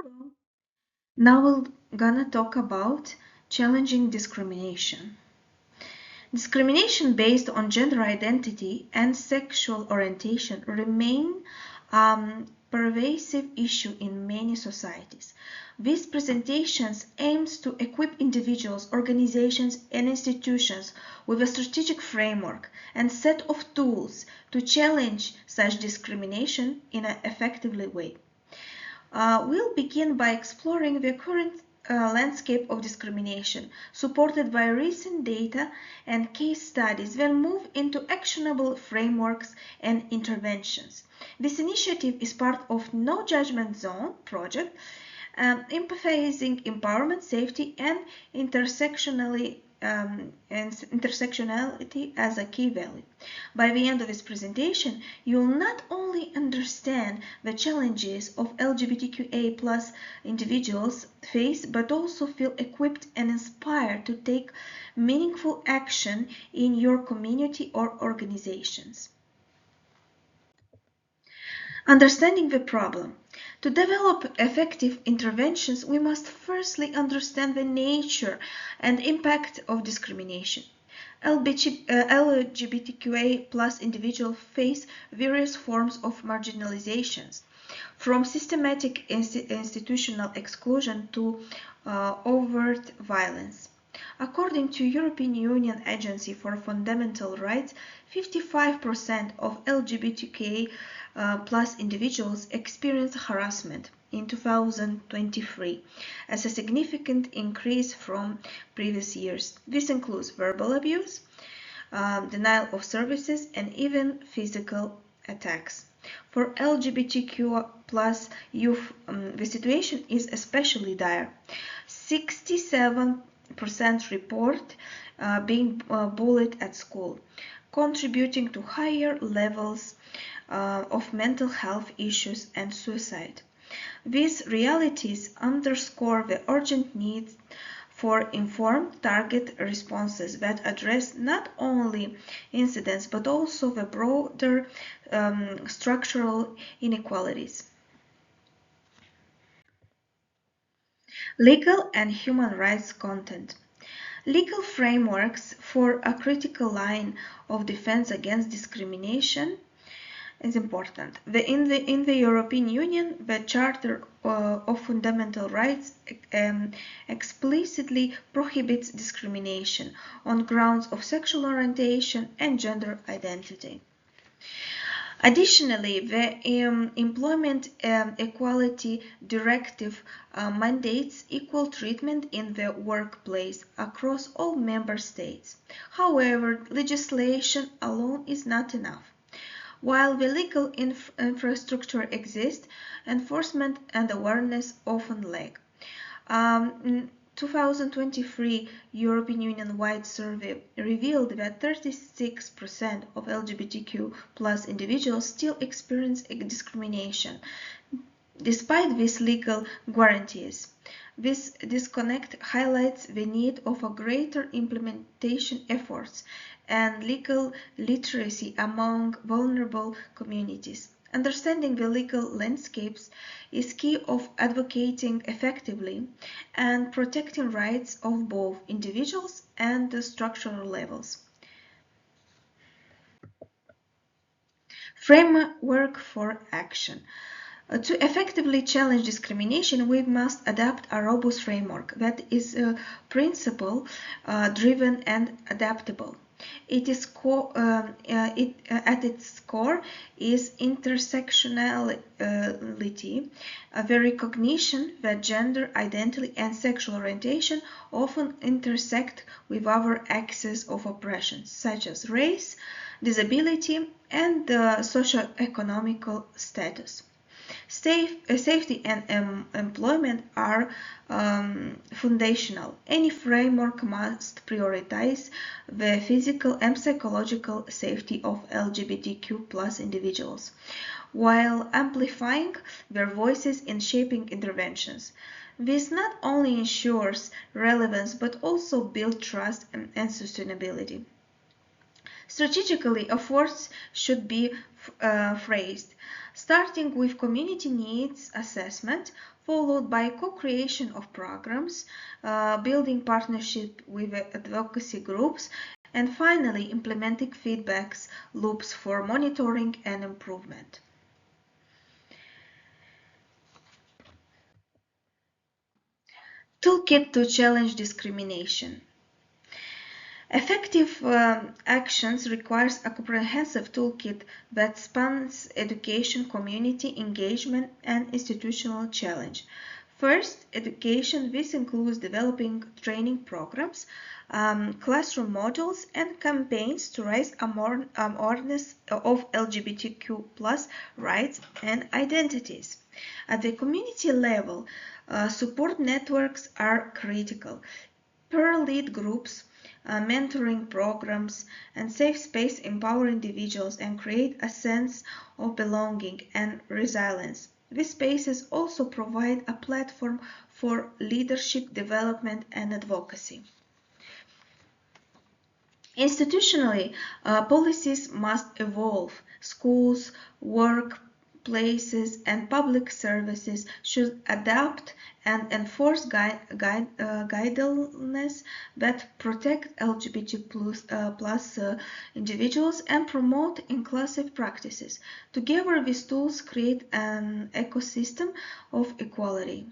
Hello. Now we're gonna talk about challenging discrimination. Discrimination based on gender identity and sexual orientation remain a pervasive issue in many societies. This presentation aims to equip individuals, organizations, and institutions with a strategic framework and set of tools to challenge such discrimination in an effective way. We'll begin by exploring the current landscape of discrimination, supported by recent data and case studies, then move into actionable frameworks and interventions. This initiative is part of No Judgement Zone project, emphasizing empowerment, safety, and intersectionality as a key value. By the end of this presentation, you'll not only understand the challenges of LGBTQA+ individuals face, but also feel equipped and inspired to take meaningful action in your community or organizations. Understanding the problem. To develop effective interventions, we must firstly understand the nature and impact of discrimination. LGBTQA+ individuals face various forms of marginalizations, from systematic institutional exclusion to overt violence. According to European Union Agency for Fundamental Rights, 55% of LGBTQA+ individuals experience harassment in 2023, as a significant increase from previous years. This includes verbal abuse, denial of services, and even physical attacks. For LGBTQ+ youth, the situation is especially dire. 67% report being bullied at school, contributing to higher levels of mental health issues and suicide. These realities underscore the urgent need for informed, targeted responses that address not only incidents but also the broader structural inequalities. Legal and human rights content. Legal frameworks for a critical line of defense against discrimination is important. In the European Union, the Charter of Fundamental Rights explicitly prohibits discrimination on grounds of sexual orientation and gender identity. Additionally, the Employment Equality Directive mandates equal treatment in the workplace across all member states. However, legislation alone is not enough. While the legal infrastructure exists, enforcement and awareness often lag. 2023 European Union-wide survey revealed that 36% of LGBTQ+ individuals still experience discrimination, despite these legal guarantees. This disconnect highlights the need of a greater implementation efforts and legal literacy among vulnerable communities. Understanding the legal landscapes is key of advocating effectively and protecting rights of both individuals and the structural levels. Framework for action. To effectively challenge discrimination, we must adopt a robust framework that is principle-driven and adaptable. At its core is intersectionality, the recognition that gender identity and sexual orientation often intersect with other axes of oppression, such as race, disability, and socioeconomic status. Safety and employment are foundational. Any framework must prioritize the physical and psychological safety of LGBTQ+ individuals, while amplifying their voices in shaping interventions. This not only ensures relevance but also builds trust and sustainability. Strategically, efforts should be phrased. starting with community needs assessment, followed by co-creation of programs, building partnership with advocacy groups, and finally implementing feedbacks loops for monitoring and improvement. Toolkit to challenge discrimination. Effective actions requires a comprehensive toolkit that spans education, community engagement, and institutional challenge. First, education. This includes developing training programs, classroom modules, and campaigns to raise awareness of LGBTQ plus rights and identities. At the community level, support networks are critical. Peer lead groups, mentoring programs, and safe space empower individuals and create a sense of belonging and resilience. These spaces also provide a platform for leadership development and advocacy. Institutionally, policies must evolve. Schools, workplaces, and public services should adapt and enforce guidelines that protect LGBT plus individuals and promote inclusive practices. Together, these tools create an ecosystem of equality.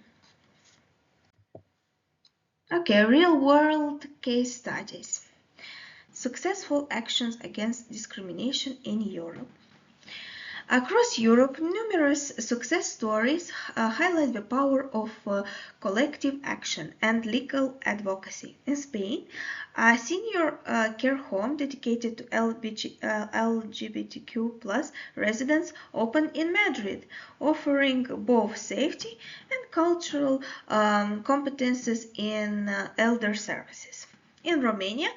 Okay, real-world case studies. Successful actions against discrimination in Europe. Across Europe, numerous success stories highlight the power of collective action and legal advocacy. In Spain, a senior care home dedicated to LGBTQ plus residents opened in Madrid, offering both safety and cultural competences in elder services. In Romania,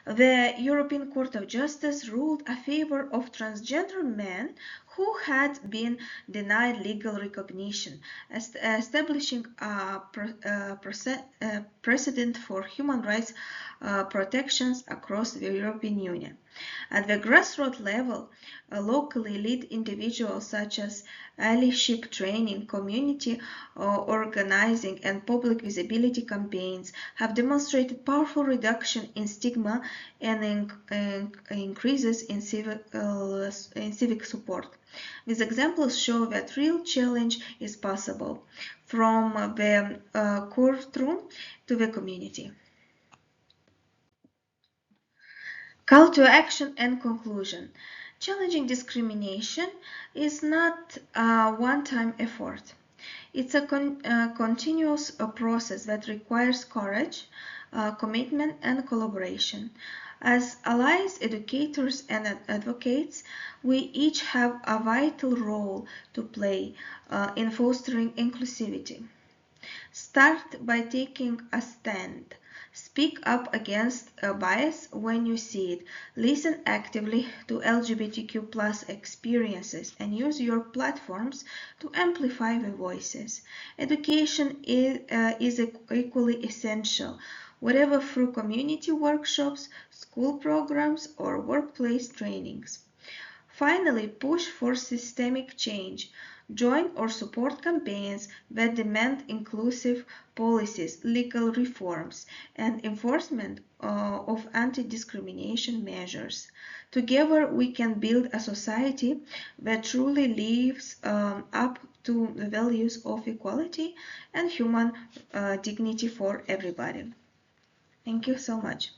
the European Court of Justice ruled in favor of transgender men who had been denied legal recognition, establishing a precedent for human rights protections across the European Union. At the grassroots level, locally lead individuals such as allyship training, community organizing, and public visibility campaigns have demonstrated powerful reduction in stigma and increases in civic support. These examples show that real challenge is possible from the courtroom to the community. Call to action and conclusion. Challenging discrimination is not a one-time effort. It's a continuous process that requires courage, commitment, and collaboration. As allies, educators, and advocates, we each have a vital role to play in fostering inclusivity. Start by taking a stand. Speak up against bias when you see it. Listen actively to LGBTQ plus experiences and use your platforms to amplify the voices. Education is equally essential, whether through community workshops, school programs, or workplace trainings. Finally, push for systemic change. Join or support campaigns that demand inclusive policies, legal reforms, and enforcement of anti-discrimination measures. Together, we can build a society that truly lives up to the values of equality and human dignity for everybody. Thank you so much.